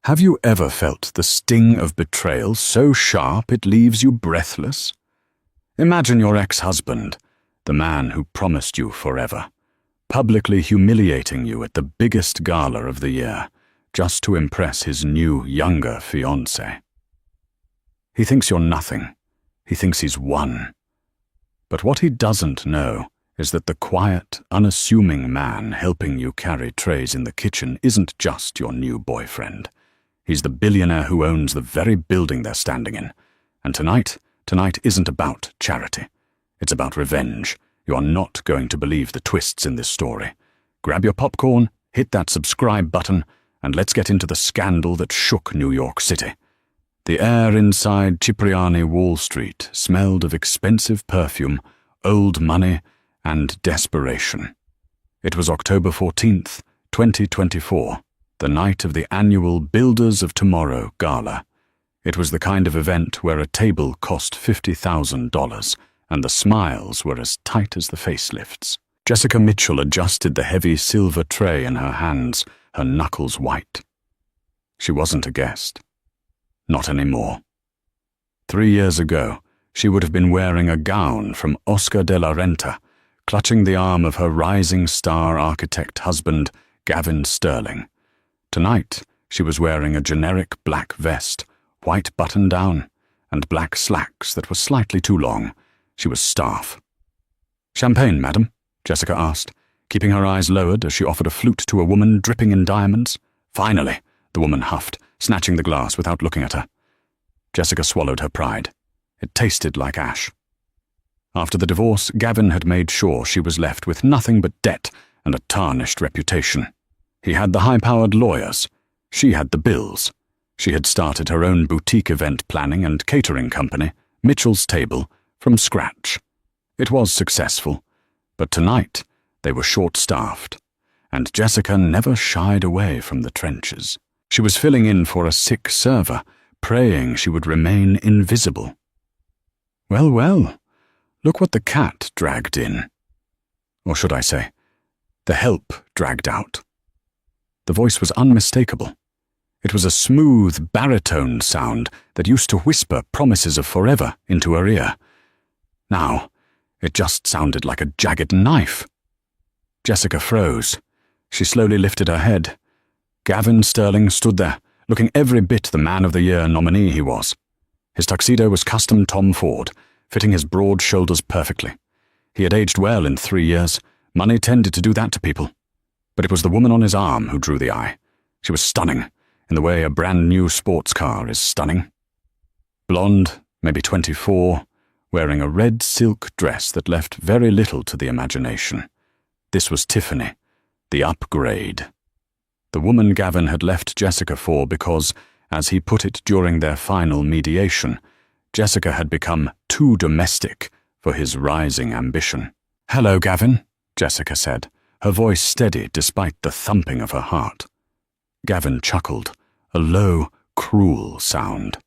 Have you ever felt the sting of betrayal so sharp it leaves you breathless? Imagine your ex-husband, the man who promised you forever, publicly humiliating you at the biggest gala of the year, just to impress his new, younger fiancée. He thinks you're nothing. He thinks he's won. But what he doesn't know is that the quiet, unassuming man helping you carry trays in the kitchen isn't just your new boyfriend. He's the billionaire who owns the very building they're standing in. And tonight isn't about charity. It's about revenge. You are not going to believe the twists in this story. Grab your popcorn, hit that subscribe button, and let's get into the scandal that shook New York City. The air inside Cipriani Wall Street smelled of expensive perfume, old money, and desperation. It was October 14th, 2024, the night of the annual Builders of Tomorrow Gala. It was the kind of event where a table cost $50,000, and the smiles were as tight as the facelifts. Jessica Mitchell adjusted the heavy silver tray in her hands, her knuckles white. She wasn't a guest. Not anymore. 3 years ago, she would have been wearing a gown from Oscar de la Renta, clutching the arm of her rising star architect husband, Gavin Sterling. Tonight, she was wearing a generic black vest, white button-down, and black slacks that were slightly too long. She was staff. "Champagne, madam?" Jessica asked, keeping her eyes lowered as she offered a flute to a woman dripping in diamonds. "Finally," the woman huffed, snatching the glass without looking at her. Jessica swallowed her pride. It tasted like ash. After the divorce, Gavin had made sure she was left with nothing but debt and a tarnished reputation. He had the high-powered lawyers. She had the bills. She had started her own boutique event planning and catering company, Mitchell's Table, from scratch. It was successful, but tonight they were short-staffed, and Jessica never shied away from the trenches. She was filling in for a sick server, praying she would remain invisible. Well, well, look what the cat dragged in. Or should I say, the help dragged out. The voice was unmistakable. It was a smooth baritone sound that used to whisper promises of forever into her ear. Now, it just sounded like a jagged knife. Jessica froze. She slowly lifted her head. Gavin Sterling stood there, looking every bit the Man of the Year nominee he was. His tuxedo was custom Tom Ford, fitting his broad shoulders perfectly. He had aged well in 3 years. Money tended to do that to people. But it was the woman on his arm who drew the eye. She was stunning, in the way a brand-new sports car is stunning. Blonde, maybe 24, wearing a red silk dress that left very little to the imagination. This was Tiffany, the upgrade. The woman Gavin had left Jessica for because, as he put it during their final mediation, Jessica had become too domestic for his rising ambition. "Hello, Gavin," Jessica said, her voice steady despite the thumping of her heart. Gavin chuckled, a low, cruel sound.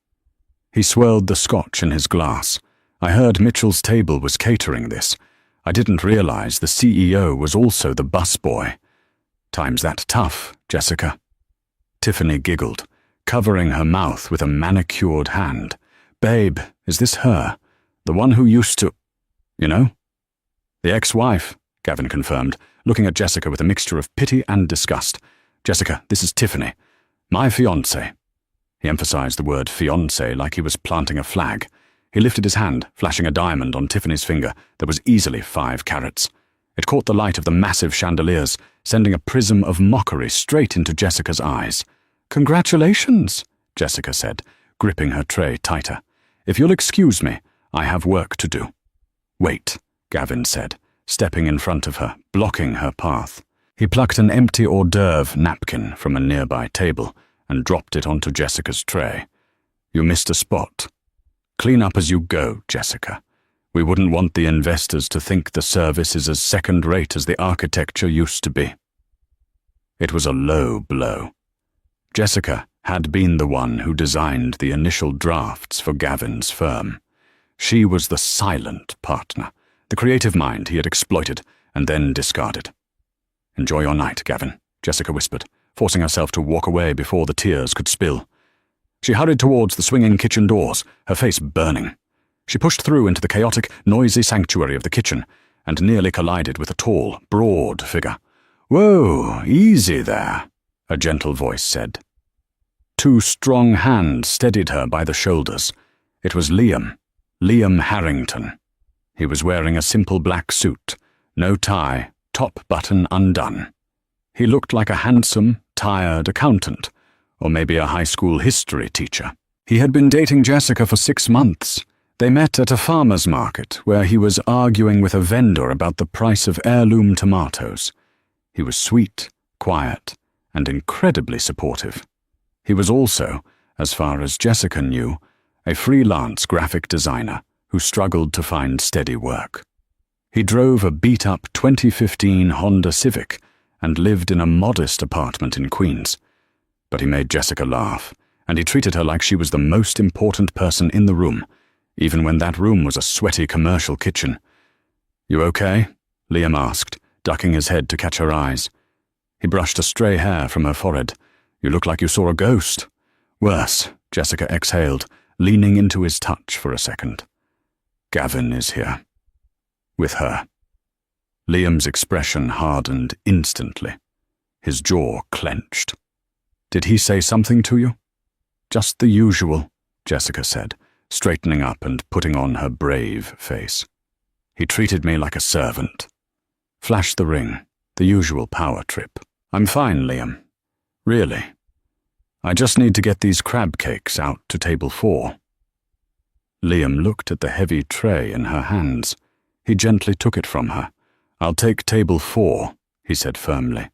He swirled the scotch in his glass. "I heard Mitchell's Table was catering this. I didn't realize the CEO was also the busboy. Time's that tough, Jessica." Tiffany giggled, covering her mouth with a manicured hand. "Babe, is this her? The one who used to... you know?" "The ex-wife," Gavin confirmed, looking at Jessica with a mixture of pity and disgust. "Jessica, this is Tiffany. My fiancée." He emphasized the word fiancé like he was planting a flag. He lifted his hand, flashing a diamond on Tiffany's finger that was easily 5 carats. It caught the light of the massive chandeliers, sending a prism of mockery straight into Jessica's eyes. "Congratulations," Jessica said, gripping her tray tighter. "If you'll excuse me, I have work to do." "Wait," Gavin said, stepping in front of her, blocking her path. He plucked an empty hors d'oeuvre napkin from a nearby table and dropped it onto Jessica's tray. "You missed a spot. Clean up as you go, Jessica. We wouldn't want the investors to think the service is as second-rate as the architecture used to be." It was a low blow. Jessica had been the one who designed the initial drafts for Gavin's firm. She was the silent partner, the creative mind he had exploited and then discarded. "Enjoy your night, Gavin," Jessica whispered, forcing herself to walk away before the tears could spill. She hurried towards the swinging kitchen doors, her face burning. She pushed through into the chaotic, noisy sanctuary of the kitchen and nearly collided with a tall, broad figure. "Whoa, easy there," a gentle voice said. Two strong hands steadied her by the shoulders. It was Liam Harrington. He was wearing a simple black suit, no tie, top button undone. He looked like a handsome, tired accountant, or maybe a high school history teacher. He had been dating Jessica for 6 months. They met at a farmer's market where he was arguing with a vendor about the price of heirloom tomatoes. He was sweet, quiet, and incredibly supportive. He was also, as far as Jessica knew, a freelance graphic designer who struggled to find steady work. He drove a beat-up 2015 Honda Civic and lived in a modest apartment in Queens. But he made Jessica laugh, and he treated her like she was the most important person in the room, even when that room was a sweaty commercial kitchen. "You okay?" Liam asked, ducking his head to catch her eyes. He brushed a stray hair from her forehead. "You look like you saw a ghost." "Worse," Jessica exhaled, leaning into his touch for a second. "Gavin is here. With her." Liam's expression hardened instantly. His jaw clenched. "Did he say something to you?" "Just the usual," Jessica said, straightening up and putting on her brave face. "He treated me like a servant." "Flash the ring, the usual power trip." "I'm fine, Liam. Really. I just need to get these crab cakes out to table 4. Liam looked at the heavy tray in her hands. He gently took it from her. "I'll take table 4, he said firmly.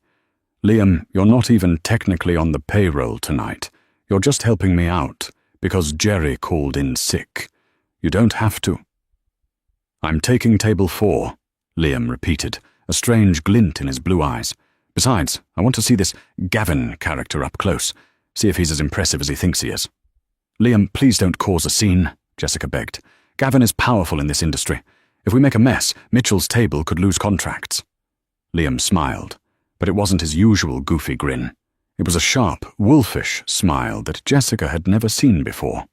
"Liam, you're not even technically on the payroll tonight. You're just helping me out, because Jerry called in sick. You don't have to." "I'm taking table 4, Liam repeated, a strange glint in his blue eyes. "Besides, I want to see this Gavin character up close, see if he's as impressive as he thinks he is." "Liam, please don't cause a scene," Jessica begged. "Gavin is powerful in this industry. If we make a mess, Mitchell's table could lose contracts." Liam smiled, but it wasn't his usual goofy grin. It was a sharp, wolfish smile that Jessica had never seen before.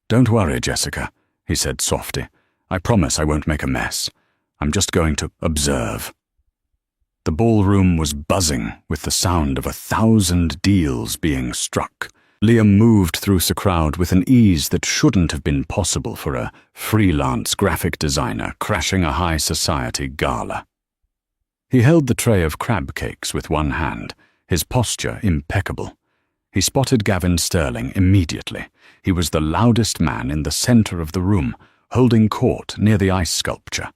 "Don't worry, Jessica," he said softly. "I promise I won't make a mess. I'm just going to observe." The ballroom was buzzing with the sound of 1,000 deals being struck. Liam moved through the crowd with an ease that shouldn't have been possible for a freelance graphic designer crashing a high society gala. He held the tray of crab cakes with one hand, his posture impeccable. He spotted Gavin Sterling immediately. He was the loudest man in the center of the room, holding court near the ice sculpture.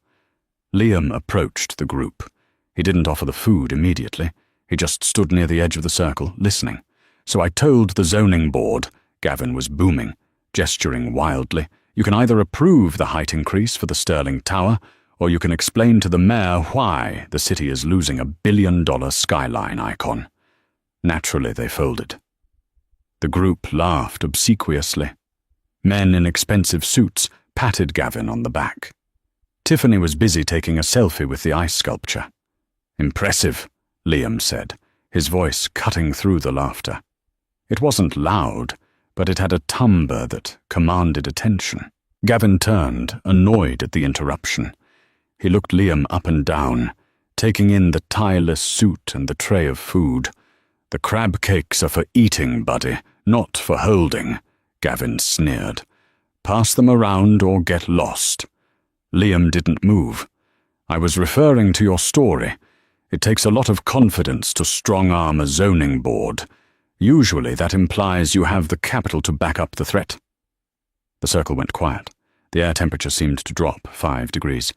Liam approached the group. He didn't offer the food immediately. He just stood near the edge of the circle, listening. "So I told the zoning board," Gavin was booming, gesturing wildly, "you can either approve the height increase for the Sterling Tower, or you can explain to the mayor why the city is losing $1 billion skyline icon." Naturally, they folded. The group laughed obsequiously. Men in expensive suits patted Gavin on the back. Tiffany was busy taking a selfie with the ice sculpture. "Impressive," Liam said, his voice cutting through the laughter. It wasn't loud, but it had a timbre that commanded attention. Gavin turned, annoyed at the interruption. He looked Liam up and down, taking in the tieless suit and the tray of food. "The crab cakes are for eating, buddy, not for holding," Gavin sneered. "Pass them around or get lost." Liam didn't move. "I was referring to your story. It takes a lot of confidence to strong-arm a zoning board. Usually that implies you have the capital to back up the threat." The circle went quiet. The air temperature seemed to drop 5 degrees.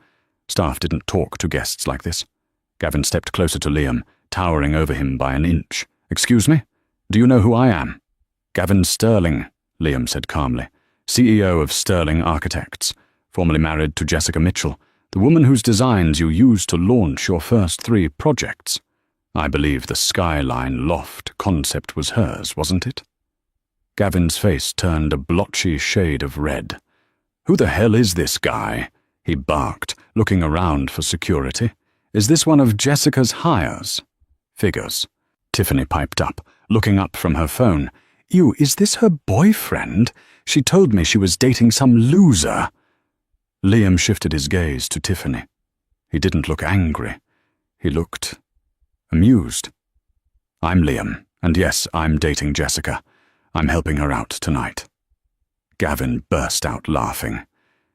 Staff didn't talk to guests like this. Gavin stepped closer to Liam, towering over him by an inch. "Excuse me? Do you know who I am?" "Gavin Sterling," Liam said calmly, "CEO of Sterling Architects, formerly married to Jessica Mitchell, the woman whose designs you used to launch your first 3 projects. I believe the Skyline Loft concept was hers, wasn't it?" Gavin's face turned a blotchy shade of red. "Who the hell is this guy?" he barked, looking around for security. "Is this one of Jessica's hires?" "Figures. Tiffany piped up, looking up from her phone. "Ew, is this her boyfriend? She told me she was dating some loser." Liam shifted his gaze to Tiffany. He didn't look angry. He looked amused. "I'm Liam, and yes, I'm dating Jessica. I'm helping her out tonight." Gavin burst out laughing.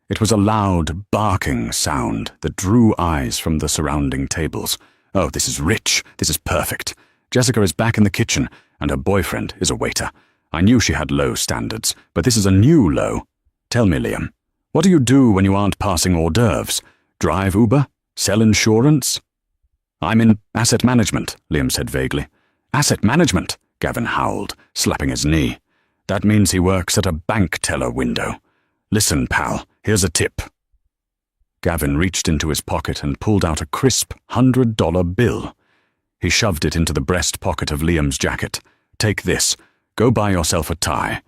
It was a loud, barking sound that drew eyes from the surrounding tables. "Oh, this is rich. This is perfect. Jessica is back in the kitchen, and her boyfriend is a waiter. I knew she had low standards, but this is a new low. Tell me, Liam, what do you do when you aren't passing hors d'oeuvres? Drive Uber? Sell insurance?" "I'm in asset management," Liam said vaguely. "Asset management?" Gavin howled, slapping his knee. "That means he works at a bank teller window. Listen, pal, here's a tip." Gavin reached into his pocket and pulled out a crisp $100 bill. He shoved it into the breast pocket of Liam's jacket. "Take this. Go buy yourself a tie.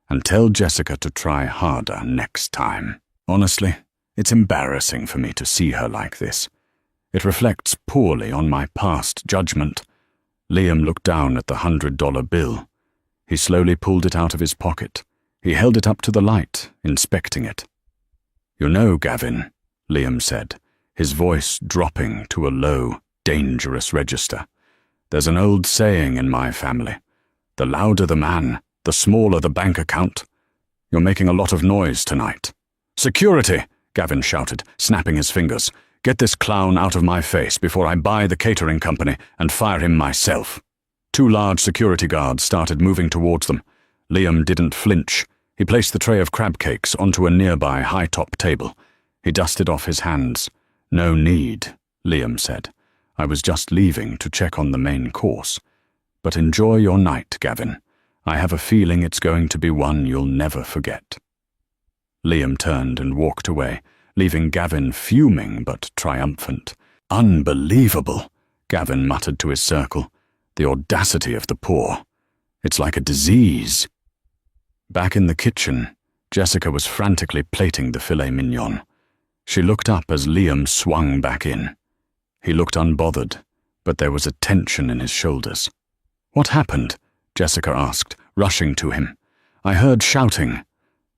And tell Jessica to try harder next time. Honestly, it's embarrassing for me to see her like this. It reflects poorly on my past judgment." Liam looked down at the $100 bill. He slowly pulled it out of his pocket. He held it up to the light, inspecting it. "You know, Gavin," Liam said, his voice dropping to a low, dangerous register, "there's an old saying in my family. The louder the man, the smaller the bank account. You're making a lot of noise tonight." "Security!" Gavin shouted, snapping his fingers. "Get this clown out of my face before I buy the catering company and fire him myself." 2 large security guards started moving towards them. Liam didn't flinch. He placed the tray of crab cakes onto a nearby high-top table. He dusted off his hands. "No need," Liam said. "I was just leaving to check on the main course. But enjoy your night, Gavin. I have a feeling it's going to be one you'll never forget." Liam turned and walked away, leaving Gavin fuming but triumphant. "Unbelievable," Gavin muttered to his circle. "The audacity of the poor. It's like a disease." Back in the kitchen, Jessica was frantically plating the filet mignon. She looked up as Liam swung back in. He looked unbothered, but there was a tension in his shoulders. "What happened?" Jessica asked, rushing to him. "I heard shouting."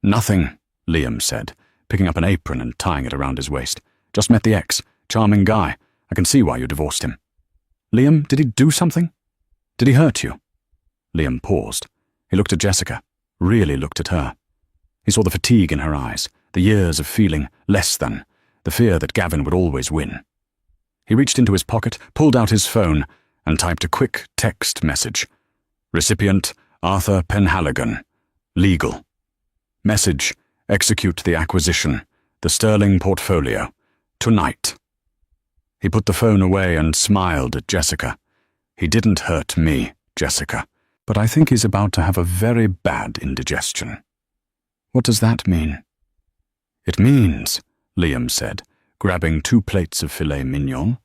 "Nothing," Liam said, picking up an apron and tying it around his waist. "Just met the ex. Charming guy. I can see why you divorced him." "Liam, did he do something? Did he hurt you?" Liam paused. He looked at Jessica, really looked at her. He saw the fatigue in her eyes, the years of feeling less than, the fear that Gavin would always win. He reached into his pocket, pulled out his phone, and typed a quick text message. "Recipient, Arthur Penhaligon. Legal. Message, execute the acquisition, the Sterling portfolio. Tonight." He put the phone away and smiled at Jessica. "He didn't hurt me, Jessica, but I think he's about to have a very bad indigestion." "What does that mean?" "It means," Liam said, grabbing 2 plates of filet mignon,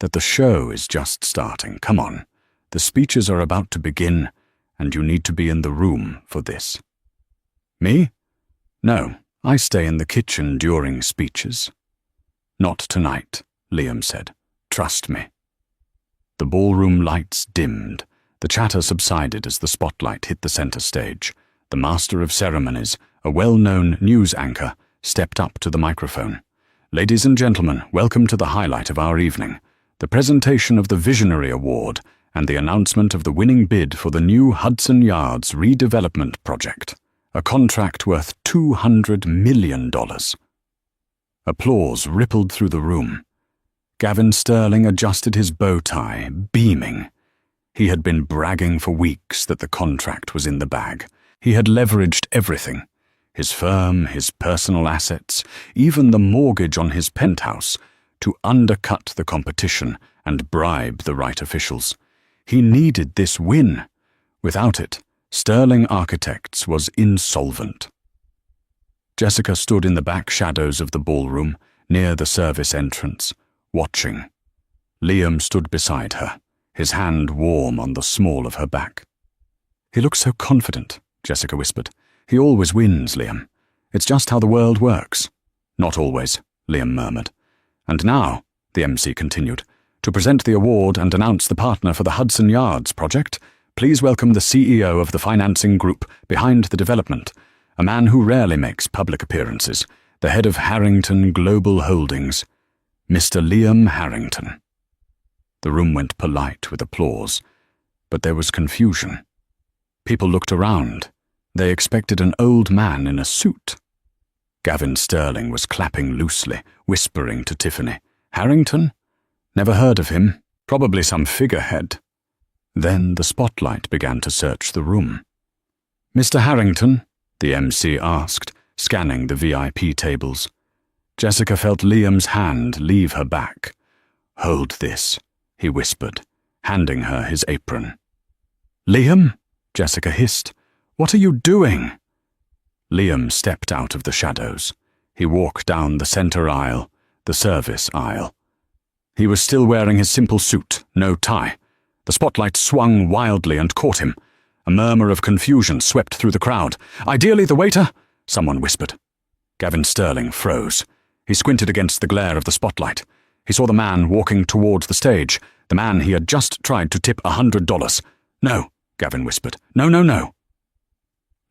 "that the show is just starting. Come on. The speeches are about to begin, and you need to be in the room for this." "Me? No, I stay in the kitchen during speeches." "Not tonight," Liam said. "Trust me." The ballroom lights dimmed. The chatter subsided as the spotlight hit the center stage. The master of ceremonies, a well-known news anchor, stepped up to the microphone. "Ladies and gentlemen, welcome to the highlight of our evening, the presentation of the Visionary Award and the announcement of the winning bid for the new Hudson Yards redevelopment project, a contract worth $200 million. Applause rippled through the room. Gavin Sterling adjusted his bow tie, beaming. He had been bragging for weeks that the contract was in the bag. He had leveraged everything: his firm, his personal assets, even the mortgage on his penthouse, to undercut the competition and bribe the right officials. He needed this win. Without it, Sterling Architects was insolvent. Jessica stood in the back shadows of the ballroom, near the service entrance, watching. Liam stood beside her, his hand warm on the small of her back. "He looks so confident," Jessica whispered. "He always wins, Liam. It's just how the world works." "Not always," Liam murmured. "And now," the MC continued, To present the award and announce the partner for the Hudson Yards project, please welcome the CEO of the financing group behind the development, a man who rarely makes public appearances, the head of Harrington Global Holdings, Mr. Liam Harrington. The room went polite with applause, but there was confusion. People looked around. They expected an old man in a suit. Gavin Sterling was clapping loosely, whispering to Tiffany. Harrington? Never heard of him. Probably some figurehead. Then the spotlight began to search the room. Mr. Harrington? The MC asked, scanning the VIP tables. Jessica felt Liam's hand leave her back. Hold this, he whispered, handing her his apron. Liam? Jessica hissed. What are you doing? Liam stepped out of the shadows. He walked down the center aisle, the service aisle. He was still wearing his simple suit, no tie. The spotlight swung wildly and caught him. A murmur of confusion swept through the crowd. Ideally, the waiter, someone whispered. Gavin Sterling froze. He squinted against the glare of the spotlight. He saw the man walking towards the stage, the man he had just tried to tip $100. No, Gavin whispered. No, no, no.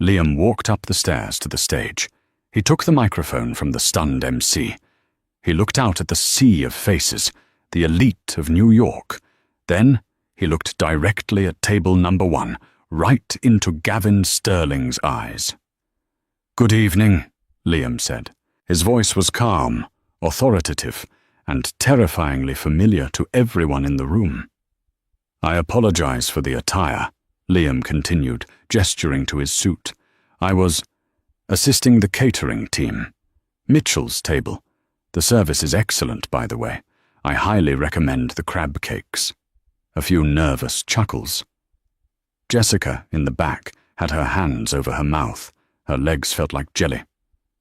Liam walked up the stairs to the stage. He took the microphone from the stunned MC. He looked out at the sea of faces, the elite of New York. Then he looked directly at table number 1, right into Gavin Sterling's eyes. Good evening, Liam said. His voice was calm, authoritative, and terrifyingly familiar to everyone in the room. I apologize for the attire, Liam continued, gesturing to his suit. I was assisting the catering team. Mitchell's table. The service is excellent, by the way. I highly recommend the crab cakes. A few nervous chuckles. Jessica, in the back, had her hands over her mouth. Her legs felt like jelly.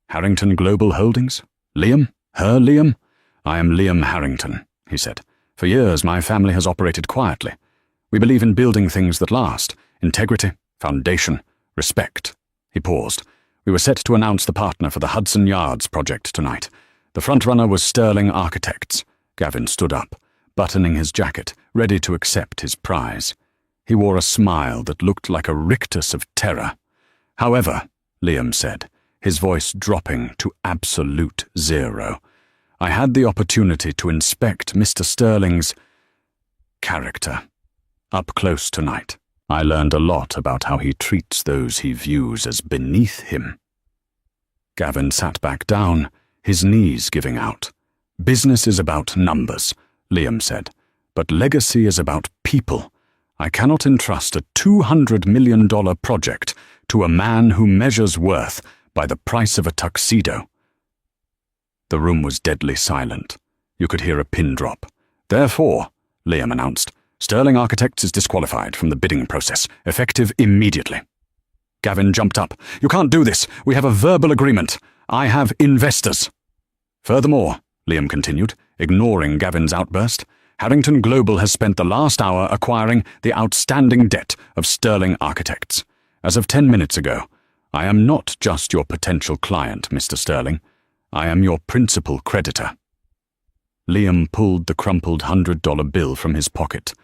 Harrington Global Holdings? Liam? Her Liam? I am Liam Harrington, he said. For years, my family has operated quietly. We believe in building things that last. Integrity, foundation, respect. He paused. We were set to announce the partner for the Hudson Yards project tonight. The frontrunner was Sterling Architects. Gavin stood up, buttoning his jacket, ready to accept his prize. He wore a smile that looked like a rictus of terror. However, Liam said, his voice dropping to absolute zero, I had the opportunity to inspect Mr. Sterling's character up close tonight. I learned a lot about how he treats those he views as beneath him. Gavin sat back down, his knees giving out. Business is about numbers, Liam said, but legacy is about people. I cannot entrust a $200 million project to a man who measures worth by the price of a tuxedo. The room was deadly silent. You could hear a pin drop. Therefore, Liam announced, Sterling Architects is disqualified from the bidding process, effective immediately. Gavin jumped up. You can't do this. We have a verbal agreement. I have investors. Furthermore, Liam continued, ignoring Gavin's outburst, Harrington Global has spent the last hour acquiring the outstanding debt of Sterling Architects. As of 10 minutes ago, I am not just your potential client, Mr. Sterling. I am your principal creditor. Liam pulled the crumpled $100 bill from his pocket,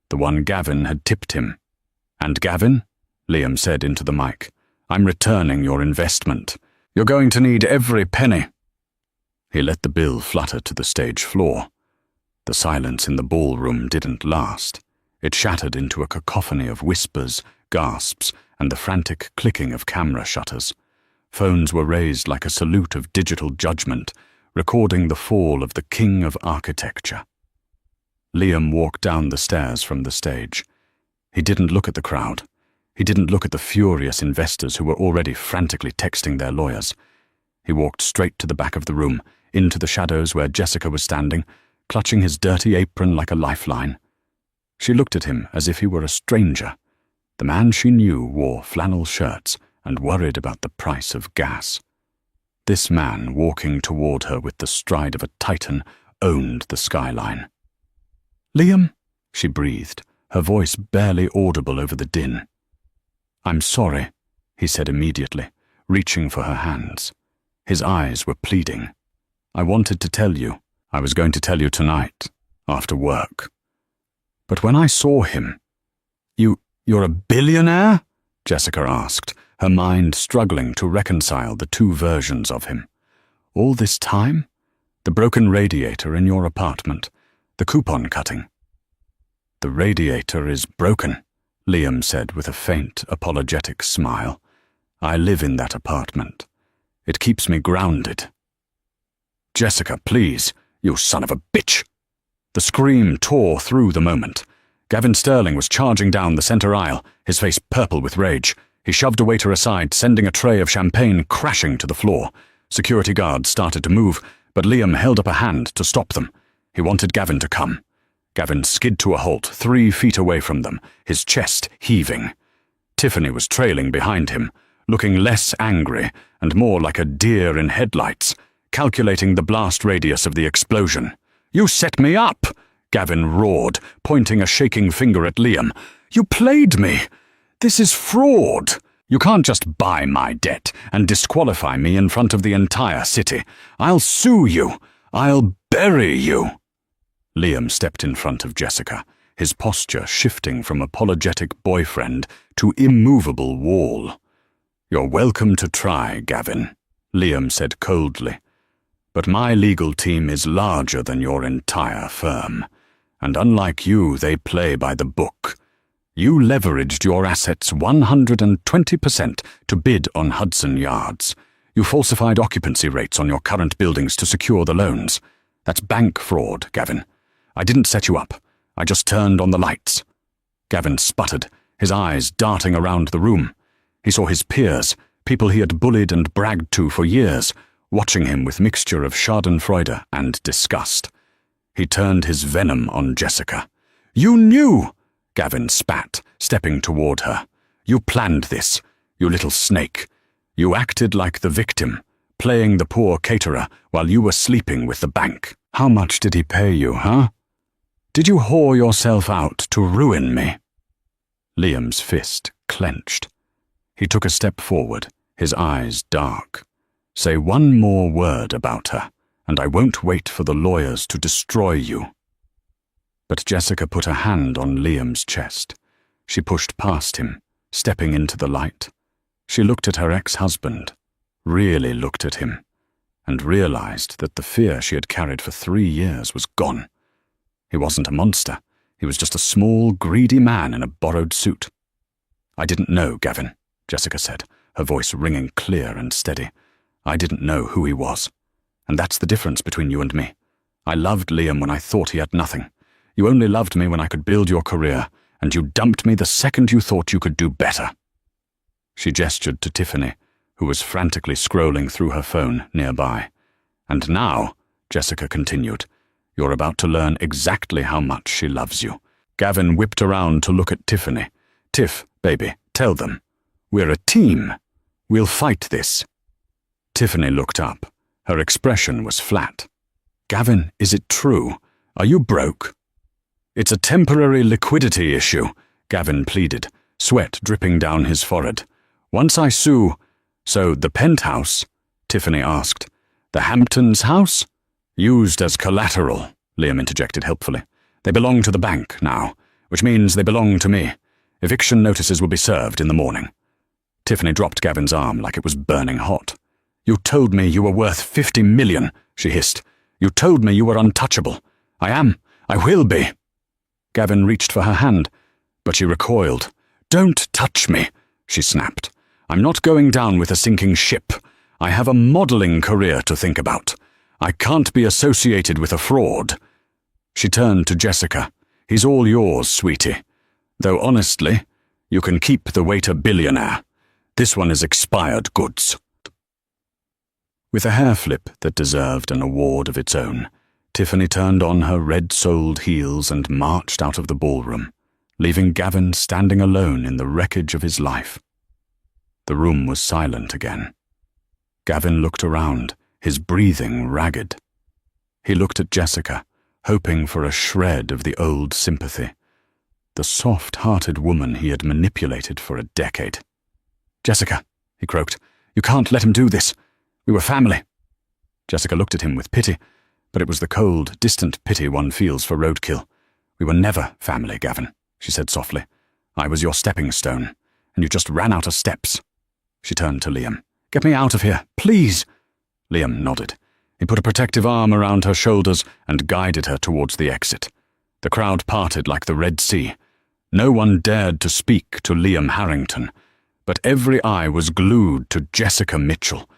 the one Gavin had tipped him. And Gavin, Liam said into the mic, I'm returning your investment. You're going to need every penny. He let the bill flutter to the stage floor. The silence in the ballroom didn't last. It shattered into a cacophony of whispers, gasps, and the frantic clicking of camera shutters. Phones were raised like a salute of digital judgment, recording the fall of the king of architecture. Liam walked down the stairs from the stage. He didn't look at the crowd. He didn't look at the furious investors who were already frantically texting their lawyers. He walked straight to the back of the room, into the shadows where Jessica was standing, clutching his dirty apron like a lifeline. She looked at him as if he were a stranger. The man she knew wore flannel shirts and worried about the price of gas. This man, walking toward her with the stride of a titan, owned the skyline. Liam, she breathed, her voice barely audible over the din. I'm sorry, he said immediately, reaching for her hands. His eyes were pleading. I wanted to tell you. I was going to tell you tonight. after work. But when I saw him, You're a billionaire? Jessica asked, her mind struggling to reconcile the two versions of him. All this time? The broken radiator in your apartment, the coupon cutting. The radiator is broken, Liam said with a faint, apologetic smile. I live in that apartment. It keeps me grounded. Jessica, please, you son of a bitch! The scream tore through the moment. Gavin Sterling was charging down the centre aisle, his face purple with rage. He shoved a waiter aside, sending a tray of champagne crashing to the floor. Security guards started to move, but Liam held up a hand to stop them. He wanted Gavin to come. Gavin skid to a halt 3 feet away from them, his chest heaving. Tiffany was trailing behind him, looking less angry and more like a deer in headlights, calculating the blast radius of the explosion. "You set me up!" Gavin roared, pointing a shaking finger at Liam. "You played me! This is fraud! You can't just buy my debt and disqualify me in front of the entire city. I'll sue you! I'll bury you!" Liam stepped in front of Jessica, his posture shifting from apologetic boyfriend to immovable wall. "You're welcome to try, Gavin," Liam said coldly. "But my legal team is larger than your entire firm. And unlike you, they play by the book. You leveraged your assets 120% to bid on Hudson Yards. You falsified occupancy rates on your current buildings to secure the loans. That's bank fraud, Gavin. I didn't set you up. I just turned on the lights." Gavin sputtered, his eyes darting around the room. He saw his peers, people he had bullied and bragged to for years, watching him with mixture of schadenfreude and disgust. He turned his venom on Jessica. "You knew!" Gavin spat, stepping toward her. "You planned this, you little snake. You acted like the victim, playing the poor caterer while you were sleeping with the bank. How much did he pay you, huh? Did you whore yourself out to ruin me?" Liam's fist clenched. He took a step forward, his eyes dark. "Say one more word about her, and I won't wait for the lawyers to destroy you." But Jessica put a hand on Liam's chest. She pushed past him, stepping into the light. She looked at her ex-husband, really looked at him, and realized that the fear she had carried for 3 years was gone. He wasn't a monster. He was just a small, greedy man in a borrowed suit. "I didn't know, Gavin," Jessica said, her voice ringing clear and steady. "I didn't know who he was. And that's the difference between you and me. I loved Liam when I thought he had nothing. You only loved me when I could build your career, and you dumped me the second you thought you could do better." She gestured to Tiffany, who was frantically scrolling through her phone nearby. "And now," Jessica continued, "you're about to learn exactly how much she loves you." Gavin whipped around to look at Tiffany. "Tiff, baby, tell them. We're a team. We'll fight this." Tiffany looked up. Her expression was flat. "Gavin, is it true? Are you broke?" "It's a temporary liquidity issue," Gavin pleaded, sweat dripping down his forehead. "Once I sue—" "So the penthouse?" Tiffany asked. "The Hamptons house?" "Used as collateral," Liam interjected helpfully. "They belong to the bank now, which means they belong to me. Eviction notices will be served in the morning." Tiffany dropped Gavin's arm like it was burning hot. "You told me you were worth 50 million, she hissed. "You told me you were untouchable. I am. I will be." Gavin reached for her hand, but she recoiled. "Don't touch me," she snapped. "I'm not going down with a sinking ship. I have a modelling career to think about. I can't be associated with a fraud." She turned to Jessica. "He's all yours, sweetie. Though honestly, you can keep the waiter Billionaire. This one is expired goods." With a hair flip that deserved an award of its own, Tiffany turned on her red-soled heels and marched out of the ballroom, leaving Gavin standing alone in the wreckage of his life. The room was silent again. Gavin looked around, his breathing ragged. He looked at Jessica, hoping for a shred of the old sympathy, the soft-hearted woman he had manipulated for a decade. "Jessica," he croaked, "you can't let him do this. We were family." Jessica looked at him with pity, But it was the cold, distant pity one feels for roadkill. "We were never family, Gavin," she said softly. "I was your stepping stone, and you just ran out of steps." She turned to Liam. "Get me out of here, please." Liam nodded. He put a protective arm around her shoulders and guided her towards the exit. The crowd parted like the Red Sea. No one dared to speak to Liam Harrington, but every eye was glued to Jessica Mitchell,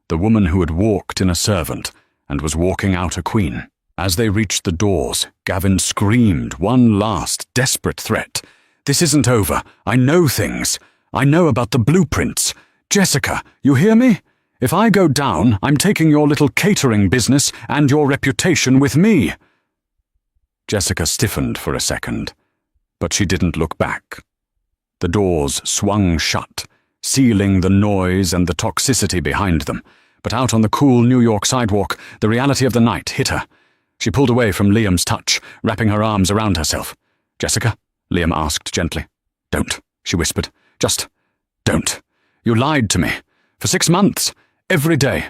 the woman who had walked in a servant and was walking out a queen. As they reached the doors, Gavin screamed one last, desperate threat. "This isn't over. I know things. I know about the blueprints. Jessica, you hear me? If I go down, I'm taking your little catering business and your reputation with me." Jessica stiffened for a second, but she didn't look back. The doors swung shut, sealing the noise and the toxicity behind them. But out on the cool New York sidewalk, the reality of the night hit her. She pulled away from Liam's touch, wrapping her arms around herself. "Jessica?" Liam asked gently. "Don't," she whispered. "Just don't. You lied to me. For 6 months. Every day."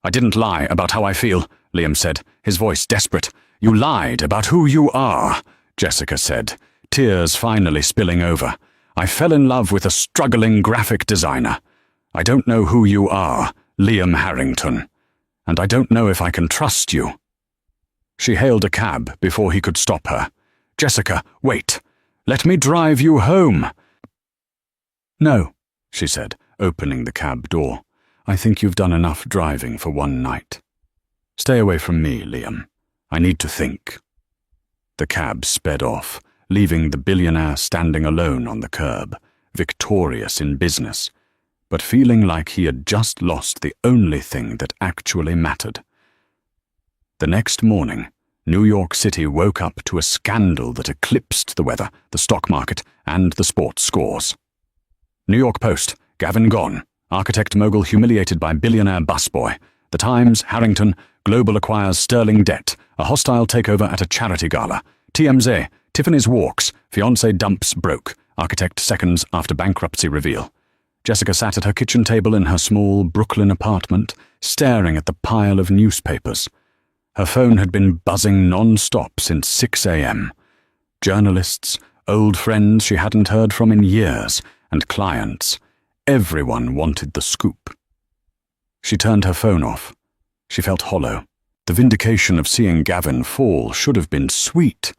"I didn't lie about how I feel," Liam said, his voice desperate. "You lied about who you are," Jessica said, tears finally spilling over. "I fell in love with a struggling graphic designer. I don't know who you are, Liam Harrington, and I don't know if I can trust you." She hailed a cab before he could stop her. "Jessica, wait. Let me drive you home." "No," she said, opening the cab door. "I think you've done enough driving for one night. Stay away from me, Liam. I need to think." The cab sped off, leaving the billionaire standing alone on the curb, victorious in business, but feeling like he had just lost the only thing that actually mattered. The next morning, New York City woke up to a scandal that eclipsed the weather, the stock market, and the sports scores. New York Post, Gavin gone. Architect mogul humiliated by billionaire busboy. The Times, Harrington, Global acquires sterling debt. A hostile takeover at a charity gala. TMZ, Tiffany's walks. Fiancée dumps broke. Architect seconds after bankruptcy reveal. Jessica sat at her kitchen table in her small Brooklyn apartment, staring at the pile of newspapers. Her phone had been buzzing non-stop since 6 a.m. Journalists, old friends she hadn't heard from in years, and clients. Everyone wanted the scoop. She turned her phone off. She felt hollow. The vindication of seeing Gavin fall should have been sweet,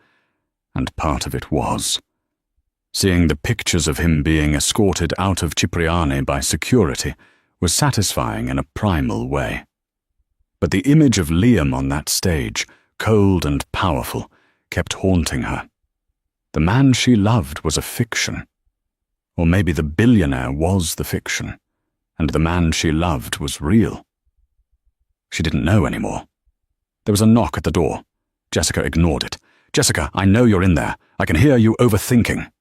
and part of it was. Seeing the pictures of him being escorted out of Cipriani by security was satisfying in a primal way. But the image of Liam on that stage, cold and powerful, kept haunting her. The man she loved was a fiction. Or maybe the billionaire was the fiction, and the man she loved was real. She didn't know anymore. There was a knock at the door. Jessica ignored it. "Jessica, I know you're in there. I can hear you overthinking."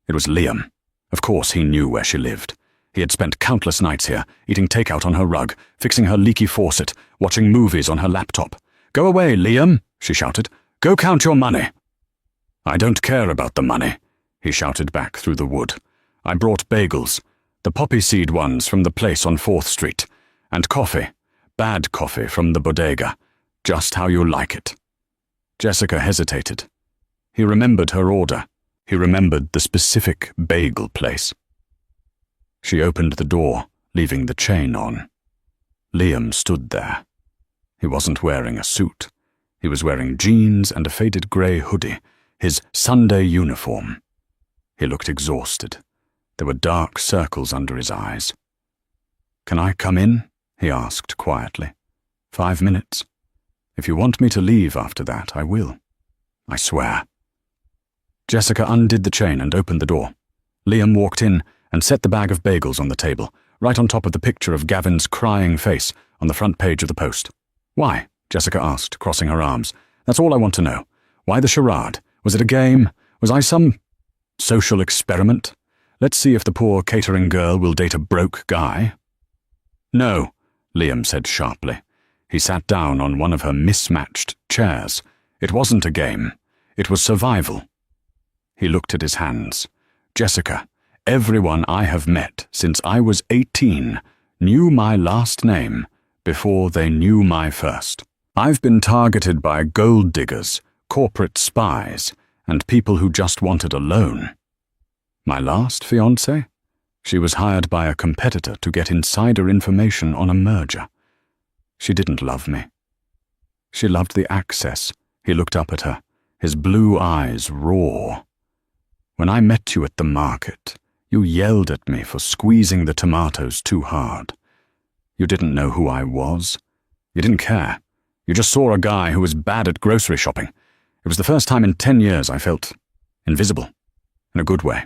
It was Liam. Of course he knew where she lived. He had spent countless nights here, eating takeout on her rug, fixing her leaky faucet, watching movies on her laptop. "Go away, Liam," she shouted. "Go count your money." "I don't care about the money," he shouted back through the wood. "I brought bagels, the poppy seed ones from the place on 4th Street, and coffee, bad coffee from the bodega, just how you like it." Jessica hesitated. He remembered her order. He remembered the specific bagel place. She opened the door, leaving the chain on. Liam stood there. He wasn't wearing a suit. He was wearing jeans and a faded grey hoodie, his Sunday uniform. He looked exhausted. There were dark circles under his eyes. "Can I come in?" he asked quietly. 5 minutes. If you want me to leave after that, I will. I swear." Jessica undid the chain and opened the door. Liam walked in and set the bag of bagels on the table, right on top of the picture of Gavin's crying face on the front page of the Post. "Why?" Jessica asked, crossing her arms. "That's all I want to know. Why the charade? Was it a game? Was I some social experiment? Let's see if the poor catering girl will date a broke guy." "No," Liam said sharply. He sat down on one of her mismatched chairs. "It wasn't a game. It was survival." He looked at his hands. "Jessica, everyone I have met since I was 18 knew my last name before they knew my first. I've been targeted by gold diggers, corporate spies, and people who just wanted a loan. My last fiancée? She was hired by a competitor to get insider information on a merger. She didn't love me. She loved the access. He looked up at her, his blue eyes raw. When I met you at the market, you yelled at me for squeezing the tomatoes too hard. You didn't know who I was. You didn't care. You just saw a guy who was bad at grocery shopping. It was the first time in 10 years I felt invisible, in a good way.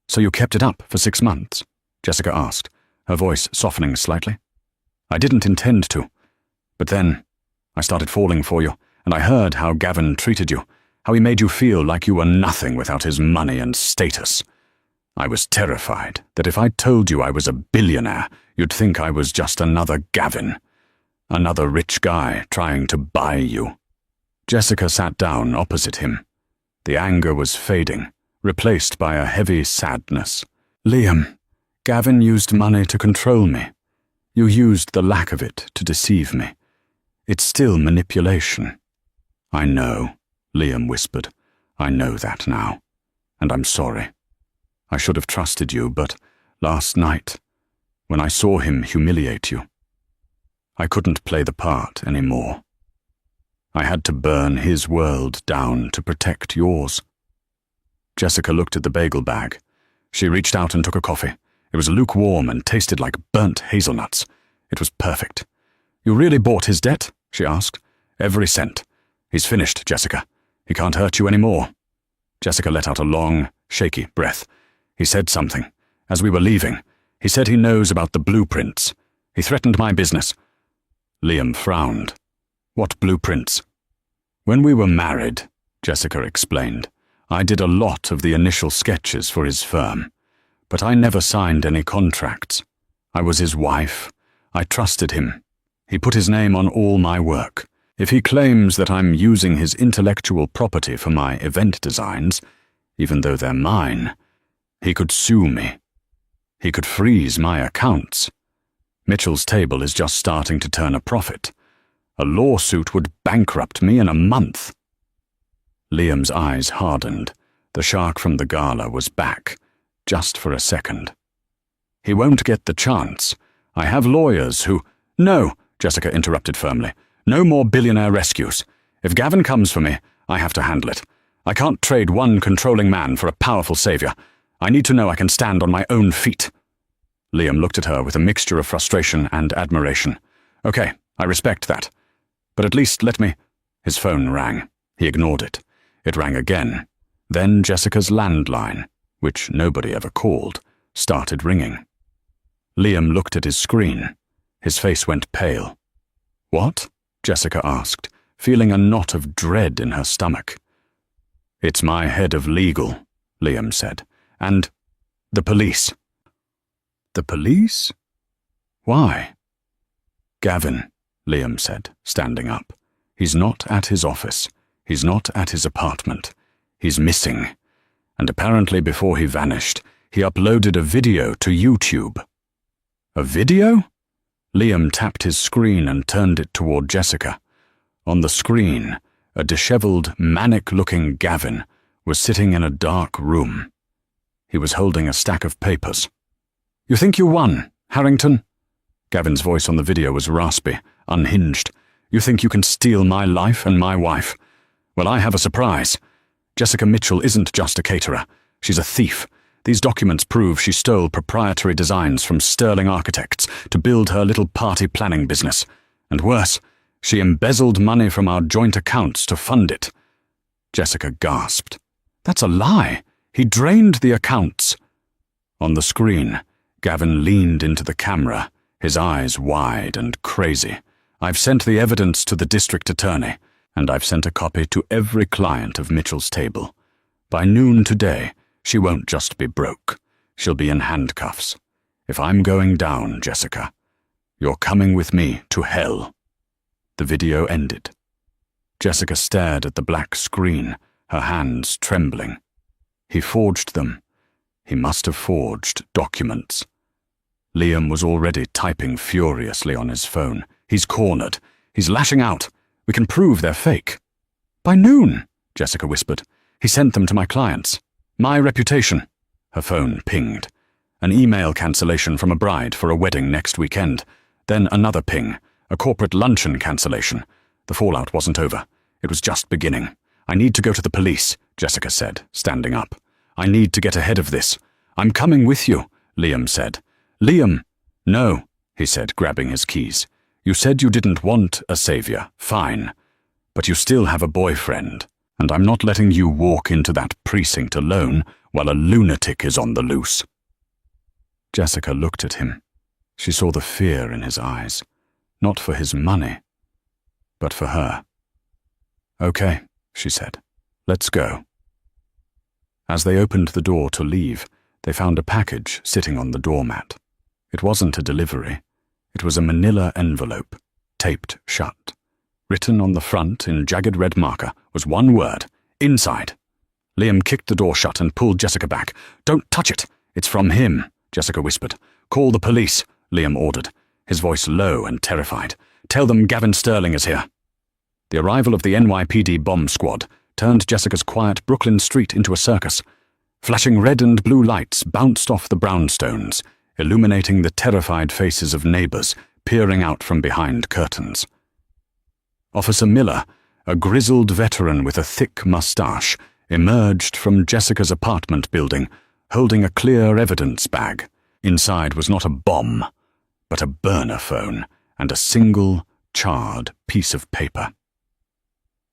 So you kept it up for 6 months? Jessica asked, her voice softening slightly. I didn't intend to, but then I started falling for you, and I heard how Gavin treated you, how he made you feel like you were nothing without his money and status. I was terrified that if I told you I was a billionaire, you'd think I was just another Gavin, another rich guy trying to buy you. Jessica sat down opposite him. The anger was fading, replaced by a heavy sadness. Liam, Gavin used money to control me. You used the lack of it to deceive me. It's still manipulation. I know, Liam whispered. I know that now, and I'm sorry. I should have trusted you, but last night, when I saw him humiliate you, I couldn't play the part anymore. I had to burn his world down to protect yours. Jessica looked at the bagel bag. She reached out and took a coffee. It was lukewarm and tasted like burnt hazelnuts. It was perfect. You really bought his debt? She asked. Every cent. He's finished, Jessica. He can't hurt you anymore. Jessica let out a long, shaky breath. He said something. As we were leaving, he said he knows about the blueprints. He threatened my business. Liam frowned. What blueprints? When we were married, Jessica explained, I did a lot of the initial sketches for his firm, but I never signed any contracts. I was his wife. I trusted him. He put his name on all my work. If he claims that I'm using his intellectual property for my event designs, even though they're mine, he could sue me. He could freeze my accounts. Mitchell's Table is just starting to turn a profit. A lawsuit would bankrupt me in a month. Liam's eyes hardened. The shark from the gala was back, just for a second. He won't get the chance. I have lawyers who— No, Jessica interrupted firmly. No more billionaire rescues. If Gavin comes for me, I have to handle it. I can't trade one controlling man for a powerful savior. I need to know I can stand on my own feet. Liam looked at her with a mixture of frustration and admiration. Okay, I respect that. But at least let me— His phone rang. He ignored it. It rang again. Then Jessica's landline, which nobody ever called, started ringing. Liam looked at his screen. His face went pale. What? Jessica asked, feeling a knot of dread in her stomach. It's my head of legal, Liam said, and the police. The police? Why? Gavin, Liam said, standing up. He's not at his office. He's not at his apartment. He's missing. And apparently before he vanished, he uploaded a video to YouTube. A video? Liam tapped his screen and turned it toward Jessica. On the screen, a disheveled, manic-looking Gavin was sitting in a dark room. He was holding a stack of papers. You think you won, Harrington? Gavin's voice on the video was raspy, unhinged. You think you can steal my life and my wife? Well, I have a surprise. Jessica Mitchell isn't just a caterer. She's a thief. These documents prove she stole proprietary designs from sterling architects to build her little party planning business. And worse, she embezzled money from our joint accounts to fund it. Jessica gasped. That's a lie. He drained the accounts. On the screen, Gavin leaned into the camera, his eyes wide and crazy. I've sent the evidence to the district attorney, and I've sent a copy to every client of Mitchell's Table. By noon today, she won't just be broke. She'll be in handcuffs. If I'm going down, Jessica, you're coming with me to hell. The video ended. Jessica stared at the black screen, her hands trembling. He forged them. He must have forged documents. Liam was already typing furiously on his phone. He's cornered. He's lashing out. We can prove they're fake." "By noon," Jessica whispered. "He sent them to my clients. My reputation." Her phone pinged. An email cancellation from a bride for a wedding next weekend. Then another ping, a corporate luncheon cancellation. The fallout wasn't over. It was just beginning. "I need to go to the police," Jessica said, standing up. "I need to get ahead of this." "I'm coming with you," Liam said. "Liam." "No," he said, grabbing his keys. "You said you didn't want a savior. Fine. But you still have a boyfriend, and I'm not letting you walk into that precinct alone while a lunatic is on the loose." Jessica looked at him. She saw the fear in his eyes, not for his money, but for her. "Okay," she said. "Let's go." As they opened the door to leave, they found a package sitting on the doormat. It wasn't a delivery. It was a manila envelope, taped shut. Written on the front in jagged red marker was one word: "Inside." Liam kicked the door shut and pulled Jessica back. "Don't touch it. It's from him," Jessica whispered. "Call the police," Liam ordered, his voice low and terrified. "Tell them Gavin Sterling is here." The arrival of the NYPD bomb squad turned Jessica's quiet Brooklyn street into a circus. Flashing red and blue lights bounced off the brownstones, illuminating the terrified faces of neighbors peering out from behind curtains. Officer Miller, a grizzled veteran with a thick mustache, emerged from Jessica's apartment building, holding a clear evidence bag. Inside was not a bomb, but a burner phone and a single, charred piece of paper.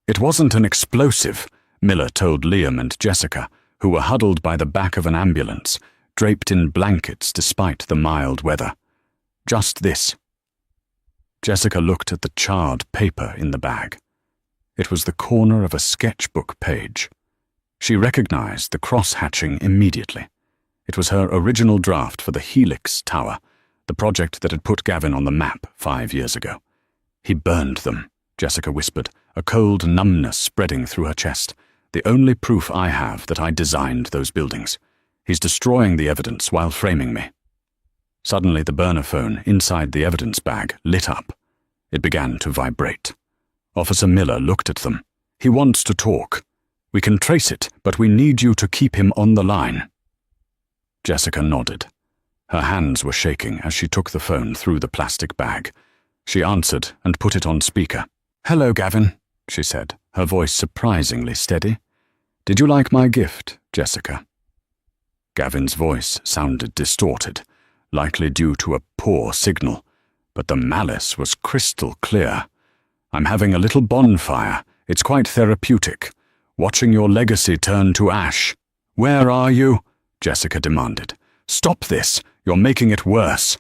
It wasn't an explosive, Miller told Liam and Jessica, who were huddled by the back of an ambulance, draped in blankets despite the mild weather. Just this. Jessica looked at the charred paper in the bag. It was the corner of a sketchbook page. She recognized the cross-hatching immediately. It was her original draft for the Helix Tower, the project that had put Gavin on the map 5 years ago. "He burned them," Jessica whispered, a cold numbness spreading through her chest. "The only proof I have that I designed those buildings. He's destroying the evidence while framing me." Suddenly the burner phone inside the evidence bag lit up. It began to vibrate. Officer Miller looked at them. "He wants to talk. We can trace it, but we need you to keep him on the line." Jessica nodded. Her hands were shaking as she took the phone through the plastic bag. She answered and put it on speaker. "Hello, Gavin," she said, her voice surprisingly steady. "Did you like my gift, Jessica?" Gavin's voice sounded distorted, likely due to a poor signal, but the malice was crystal clear. "I'm having a little bonfire. It's quite therapeutic. Watching your legacy turn to ash." "Where are you?" Jessica demanded. "Stop this. You're making it worse."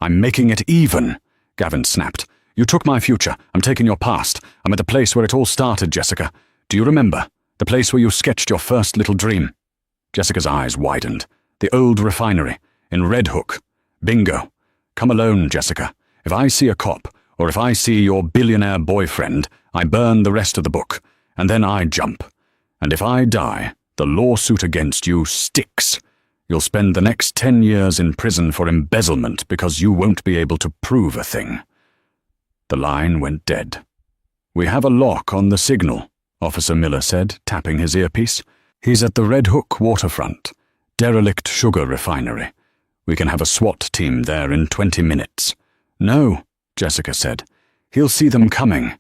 "I'm making it even," Gavin snapped. "You took my future. I'm taking your past. I'm at the place where it all started, Jessica. Do you remember? The place where you sketched your first little dream?" Jessica's eyes widened. "The old refinery, in Red Hook. Bingo. Come alone, Jessica. If I see a cop, or if I see your billionaire boyfriend, I burn the rest of the book, and then I jump. And if I die, the lawsuit against you sticks. You'll spend the next 10 years in prison for embezzlement because you won't be able to prove a thing." The line went dead. "We have a lock on the signal," Officer Miller said, tapping his earpiece. "He's at the Red Hook waterfront, derelict sugar refinery. We can have a SWAT team there in 20 minutes. "No," Jessica said. "He'll see them coming.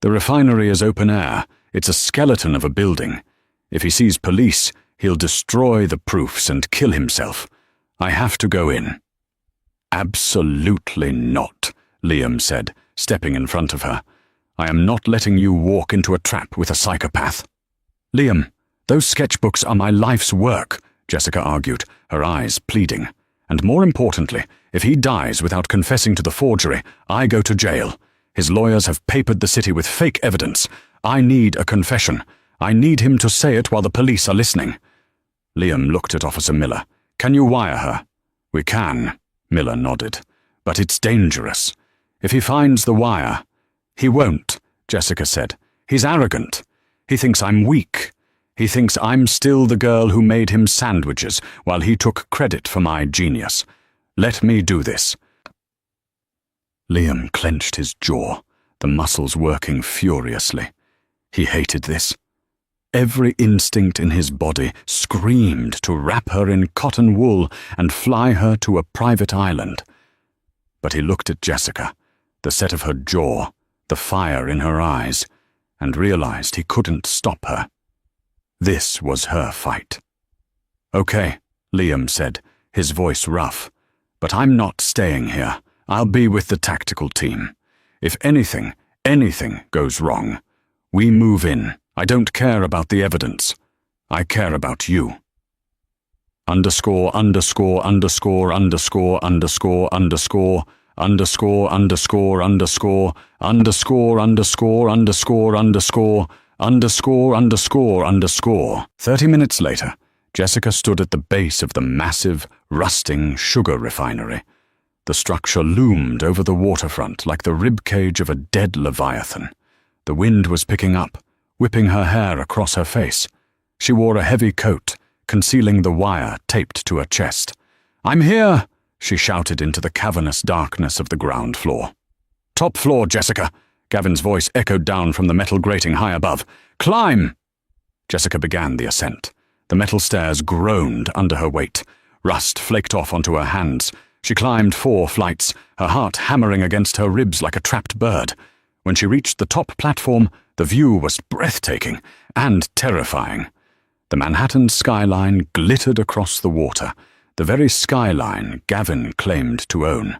The refinery is open air. It's a skeleton of a building. If he sees police, he'll destroy the proofs and kill himself. I have to go in." "Absolutely not," Liam said, stepping in front of her. "I am not letting you walk into a trap with a psychopath." "Liam, those sketchbooks are my life's work," Jessica argued, her eyes pleading. "And more importantly, if he dies without confessing to the forgery, I go to jail. His lawyers have papered the city with fake evidence. I need a confession. I need him to say it while the police are listening." Liam looked at Officer Miller. "Can you wire her?" "We can," Miller nodded. "But it's dangerous. If he finds the wire—" "He won't," Jessica said. "He's arrogant. He thinks I'm weak. He thinks I'm still the girl who made him sandwiches while he took credit for my genius. Let me do this." Liam clenched his jaw. the muscles working furiously. He hated this. Every instinct in his body screamed to wrap her in cotton wool and fly her to a private island. But he looked at Jessica, the set of her jaw, the fire in her eyes, and realized he couldn't stop her. This was her fight. "Okay," Liam said, his voice rough, "but I'm not staying here. I'll be with the tactical team. If anything goes wrong, we move in. I don't care about the evidence. I care about you." Underscore, underscore, underscore, underscore, underscore, underscore, underscore, underscore, underscore, underscore, underscore, underscore, underscore, underscore, underscore, underscore. 30 minutes later, Jessica stood at the base of the massive, rusting sugar refinery. The structure loomed over the waterfront like the ribcage of a dead leviathan. The wind was picking up, whipping her hair across her face. She wore a heavy coat, concealing the wire taped to her chest. "I'm here!" she shouted into the cavernous darkness of the ground floor. "Top floor, Jessica!" Gavin's voice echoed down from the metal grating high above. "Climb!" Jessica began the ascent. The metal stairs groaned under her weight. Rust flaked off onto her hands. She climbed 4 flights, her heart hammering against her ribs like a trapped bird. When she reached the top platform, the view was breathtaking and terrifying. The Manhattan skyline glittered across the water, the very skyline Gavin claimed to own.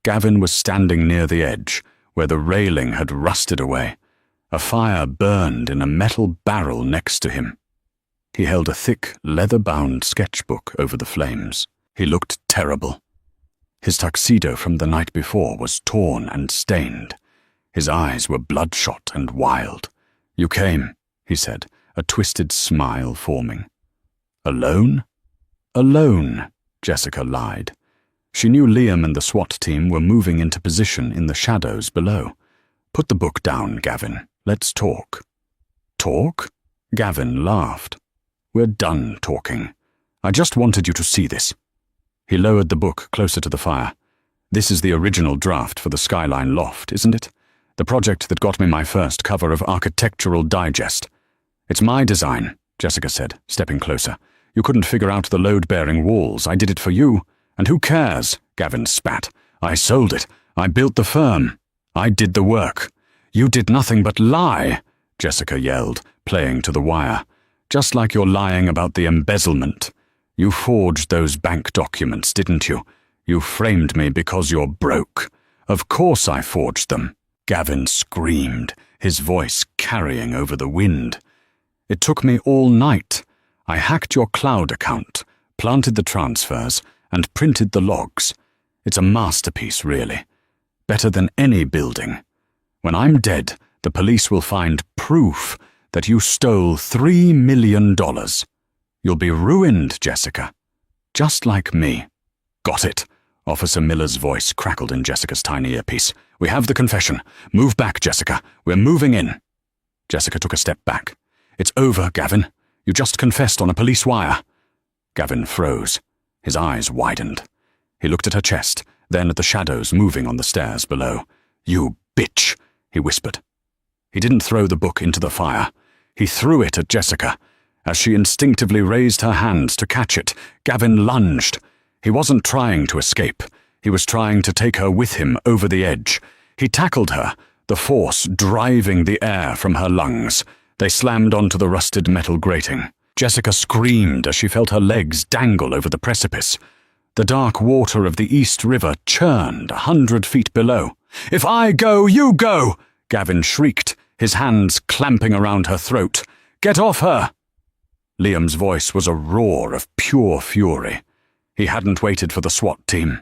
Gavin was standing near the edge, where the railing had rusted away. A fire burned in a metal barrel next to him. He held a thick, leather-bound sketchbook over the flames. He looked terrible. His tuxedo from the night before was torn and stained. His eyes were bloodshot and wild. "You came," he said, a twisted smile forming. "Alone?" "Alone," Jessica lied. She knew Liam and the SWAT team were moving into position in the shadows below. "Put the book down, Gavin. Let's talk." "Talk?" Gavin laughed. "We're done talking. I just wanted you to see this." He lowered the book closer to the fire. "This is the original draft for the Skyline Loft, isn't it? The project that got me my first cover of Architectural Digest." "It's my design," Jessica said, stepping closer. "You couldn't figure out the load-bearing walls. I did it for you. And who cares?" Gavin spat. "I sold it. I built the firm. I did the work." "You did nothing but lie," Jessica yelled, playing to the wire. "Just like you're lying about the embezzlement. You forged those bank documents, didn't you? You framed me because you're broke. Of course I forged them." Gavin screamed, his voice carrying over the wind. "It took me all night. I hacked your cloud account, planted the transfers, and printed the logs. It's a masterpiece, really. Better than any building. When I'm dead, the police will find proof that you stole $3 million. You'll be ruined, Jessica. Just like me." "Got it." Officer Miller's voice crackled in Jessica's tiny earpiece. "We have the confession. Move back, Jessica. We're moving in." Jessica took a step back. "It's over, Gavin. You just confessed on a police wire." Gavin froze. His eyes widened. He looked at her chest, then at the shadows moving on the stairs below. "You bitch," he whispered. He didn't throw the book into the fire. He threw it at Jessica. As she instinctively raised her hands to catch it, Gavin lunged. He wasn't trying to escape. He was trying to take her with him over the edge. He tackled her, the force driving the air from her lungs. They slammed onto the rusted metal grating. Jessica screamed as she felt her legs dangle over the precipice. The dark water of the East River churned 100 feet below. "If I go, you go!" Gavin shrieked, his hands clamping around her throat. "Get off her!" Liam's voice was a roar of pure fury. He hadn't waited for the SWAT team.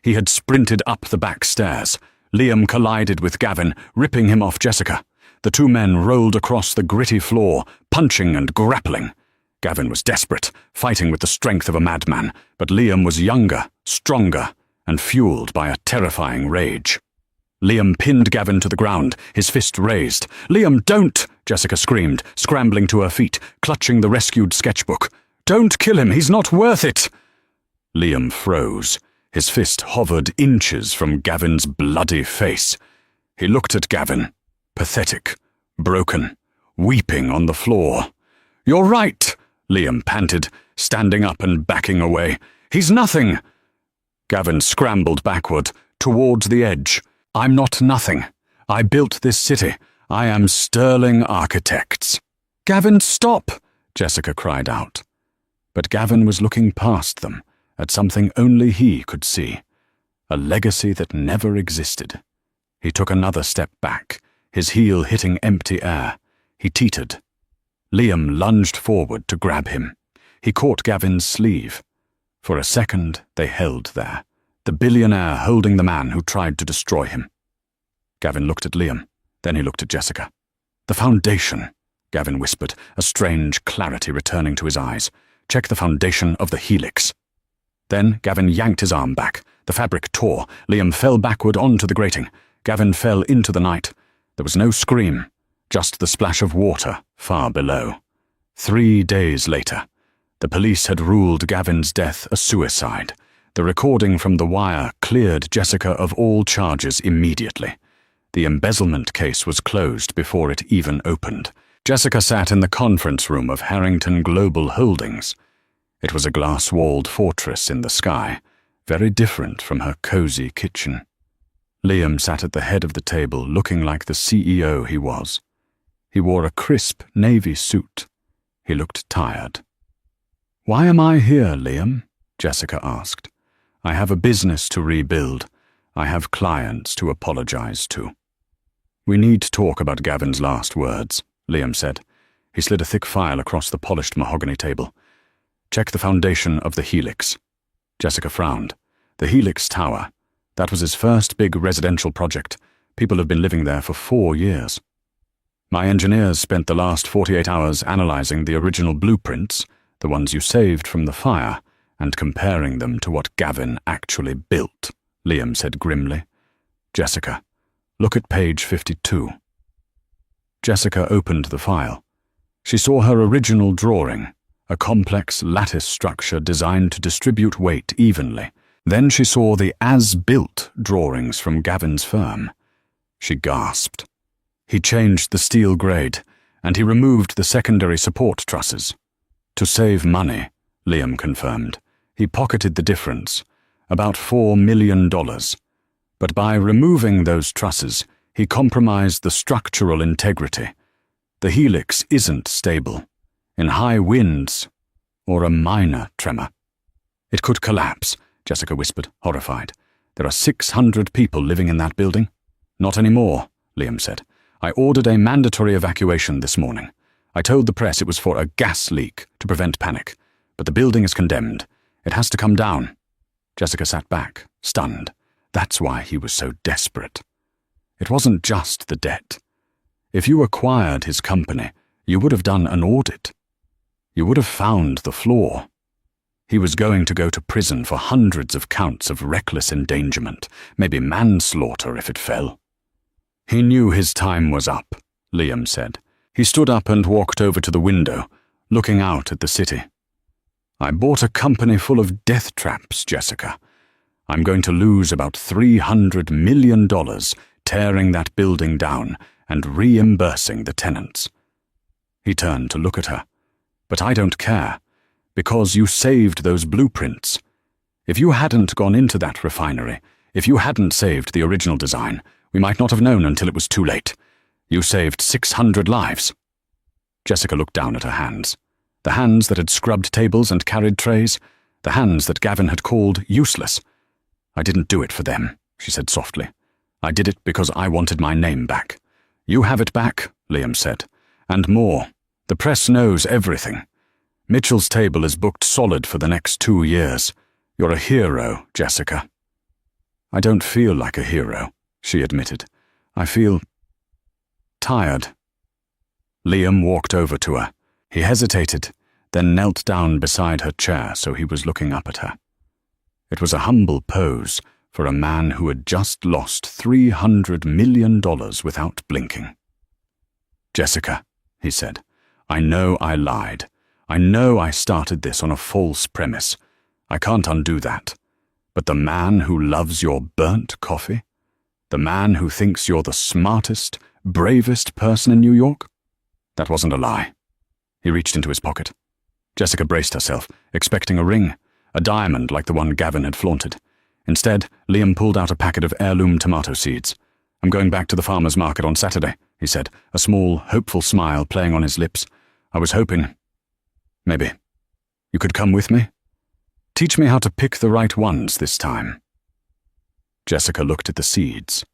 He had sprinted up the back stairs. Liam collided with Gavin, ripping him off Jessica. The two men rolled across the gritty floor, punching and grappling. Gavin was desperate, fighting with the strength of a madman, but Liam was younger, stronger, and fueled by a terrifying rage. Liam pinned Gavin to the ground, his fist raised. "Liam, don't!" Jessica screamed, scrambling to her feet, clutching the rescued sketchbook. "Don't kill him, he's not worth it!" Liam froze. His fist hovered inches from Gavin's bloody face. He looked at Gavin, pathetic, broken, weeping on the floor. "You're right," Liam panted, standing up and backing away. "He's nothing." Gavin scrambled backward, towards the edge. "I'm not nothing. I built this city. I am Sterling Architects." "Gavin, stop!" Jessica cried out. But Gavin was looking past them, at something only he could see. A legacy that never existed. He took another step back, his heel hitting empty air. He teetered. Liam lunged forward to grab him. He caught Gavin's sleeve. For a second, they held there, the billionaire holding the man who tried to destroy him. Gavin looked at Liam, then he looked at Jessica. "The foundation," Gavin whispered, a strange clarity returning to his eyes. "Check the foundation of the helix." Then Gavin yanked his arm back. The fabric tore. Liam fell backward onto the grating. Gavin fell into the night. There was no scream, just the splash of water far below. 3 days later, the police had ruled Gavin's death a suicide. The recording from the wire cleared Jessica of all charges immediately. The embezzlement case was closed before it even opened. Jessica sat in the conference room of Harrington Global Holdings. It was a glass-walled fortress in the sky, very different from her cozy kitchen. Liam sat at the head of the table, looking like the CEO he was. He wore a crisp navy suit. He looked tired. "Why am I here, Liam?" Jessica asked. "I have a business to rebuild. I have clients to apologize to." "We need to talk about Gavin's last words," Liam said. He slid a thick file across the polished mahogany table. "Check the foundation of the helix." Jessica frowned. The Helix Tower. That was his first big residential project. People have been living there for 4 years. "My engineers spent the last 48 hours analyzing the original blueprints, the ones you saved from the fire, and comparing them to what Gavin actually built," Liam said grimly. "Jessica, look at page 52. Jessica opened the file. She saw her original drawing, a complex lattice structure designed to distribute weight evenly. Then she saw the as-built drawings from Gavin's firm. She gasped. He changed the steel grade, and he removed the secondary support trusses. To save money, Liam confirmed. He pocketed the difference, about $4 million. But by removing those trusses, he compromised the structural integrity. The helix isn't stable. In high winds, or a minor tremor. "It could collapse," Jessica whispered, horrified. "There are 600 people living in that building." "Not anymore," Liam said. "I ordered a mandatory evacuation this morning. I told the press it was for a gas leak to prevent panic, but the building is condemned. It has to come down." Jessica sat back, stunned. That's why he was so desperate. It wasn't just the debt. If you acquired his company, you would have done an audit. You would have found the flaw. He was going to go to prison for hundreds of counts of reckless endangerment, maybe manslaughter if it fell. He knew his time was up, Liam said. He stood up and walked over to the window, looking out at the city. "I bought a company full of death traps, Jessica. I'm going to lose about $300 million tearing that building down and reimbursing the tenants." He turned to look at her. "But I don't care, because you saved those blueprints. If you hadn't gone into that refinery, if you hadn't saved the original design, we might not have known until it was too late. You saved 600 lives." Jessica looked down at her hands. The hands that had scrubbed tables and carried trays, the hands that Gavin had called useless. "I didn't do it for them," she said softly. "I did it because I wanted my name back." "You have it back," Liam said. "And more. The press knows everything. Mitchell's table is booked solid for the next 2 years. You're a hero, Jessica." "I don't feel like a hero," she admitted. "I feel tired." Liam walked over to her. He hesitated, then knelt down beside her chair so he was looking up at her. It was a humble pose for a man who had just lost $300 million without blinking. "Jessica," he said, "I know I lied. I know I started this on a false premise. I can't undo that. But the man who loves your burnt coffee? The man who thinks you're the smartest, bravest person in New York? That wasn't a lie. He reached into his pocket. Jessica braced herself, expecting a ring, a diamond like the one Gavin had flaunted. Instead, Liam pulled out a packet of heirloom tomato seeds. "I'm going back to the farmer's market on Saturday," he said, a small, hopeful smile playing on his lips. "I was hoping. Maybe. You could come with me? Teach me how to pick the right ones this time." Jessica looked at the seeds.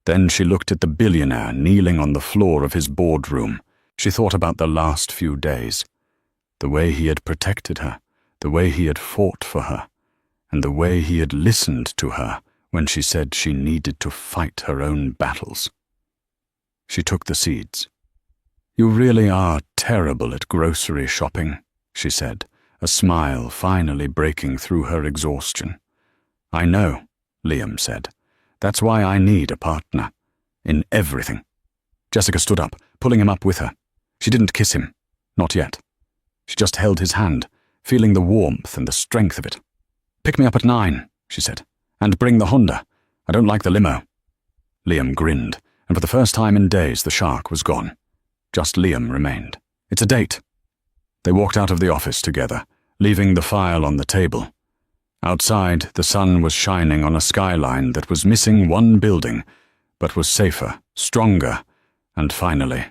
Then she looked at the billionaire kneeling on the floor of his boardroom. She thought about the last few days. The way he had protected her, the way he had fought for her, and the way he had listened to her when she said she needed to fight her own battles. She took the seeds. "You really are terrible at grocery shopping," she said, a smile finally breaking through her exhaustion. "I know," Liam said. "That's why I need a partner. In everything." Jessica stood up, pulling him up with her. She didn't kiss him. Not yet. She just held his hand, feeling the warmth and the strength of it. "Pick me up at 9, she said. "And bring the Honda. I don't like the limo." Liam grinned, and for the first time in days the shark was gone. Just Liam remained. "It's a date." They walked out of the office together, leaving the file on the table. Outside, the sun was shining on a skyline that was missing one building, but was safer, stronger, and finally,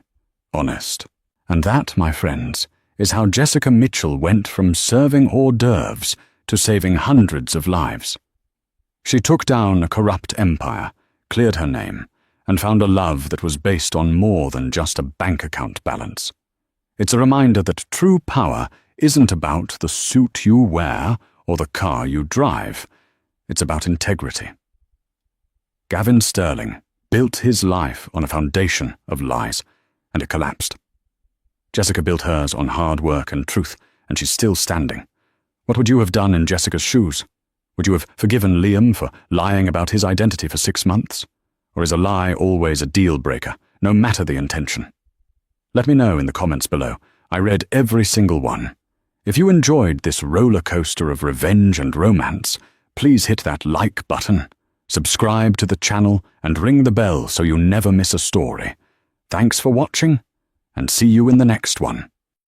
honest. And that, my friends, is how Jessica Mitchell went from serving hors d'oeuvres to saving hundreds of lives. She took down a corrupt empire, cleared her name, and found a love that was based on more than just a bank account balance. It's a reminder that true power isn't about the suit you wear or the car you drive. It's about integrity. Gavin Sterling built his life on a foundation of lies, and it collapsed. Jessica built hers on hard work and truth, and she's still standing. What would you have done in Jessica's shoes? Would you have forgiven Liam for lying about his identity for 6 months? Or is a lie always a deal-breaker, no matter the intention? Let me know in the comments below. I read every single one. If you enjoyed this roller coaster of revenge and romance, please hit that like button, subscribe to the channel, and ring the bell so you never miss a story. Thanks for watching, and see you in the next one.